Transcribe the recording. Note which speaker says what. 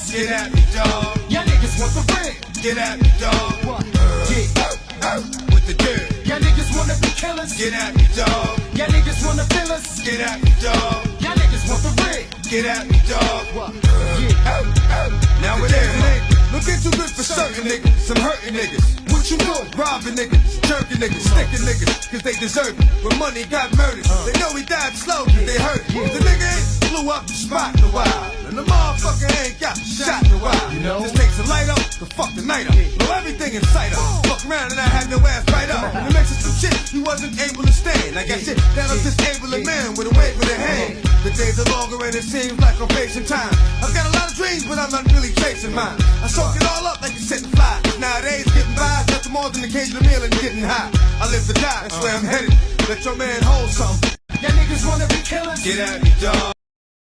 Speaker 1: Get at me, dog.
Speaker 2: Y'all niggas want the red.
Speaker 1: Get at me, dog.
Speaker 2: What?
Speaker 1: With the dirt.
Speaker 2: Y'all niggas wanna be killers.
Speaker 1: Get at me, dog.
Speaker 2: Y'all niggas wanna fill us.
Speaker 1: Get at me, dog.
Speaker 2: Y'all niggas want the red.
Speaker 1: Get at me, dog.
Speaker 2: What?
Speaker 1: Now it ain't. Looking too good for certain niggas, some hurting niggas. What you doing? Robbing niggas, jerking niggas, sticking niggas, cause they deserve it. When money got murdered, they know he died slow cause they hurt it. The nigga ain't blew up the spot in a while, and the motherfucker ain't got shot in a while.
Speaker 2: You know?
Speaker 1: Just takes a light up to fuck the night up. Blow everything in sight up. Fuck around and I had no ass right up. And it makes it some shit he wasn't able to stand. Like I said, that I'm disabling man with a wave with a hand. The days are longer and it seems like I'm facing time. I've got a lot of dreams, but I'm not really chasing mine. I soak it all up like a set and fly. Nowadays, getting by is nothing more than occasional meal and getting high. I live to die, that's where I'm headed. Let your man hold something.
Speaker 2: Y'all niggas wanna be killers.
Speaker 1: Get at me, dog.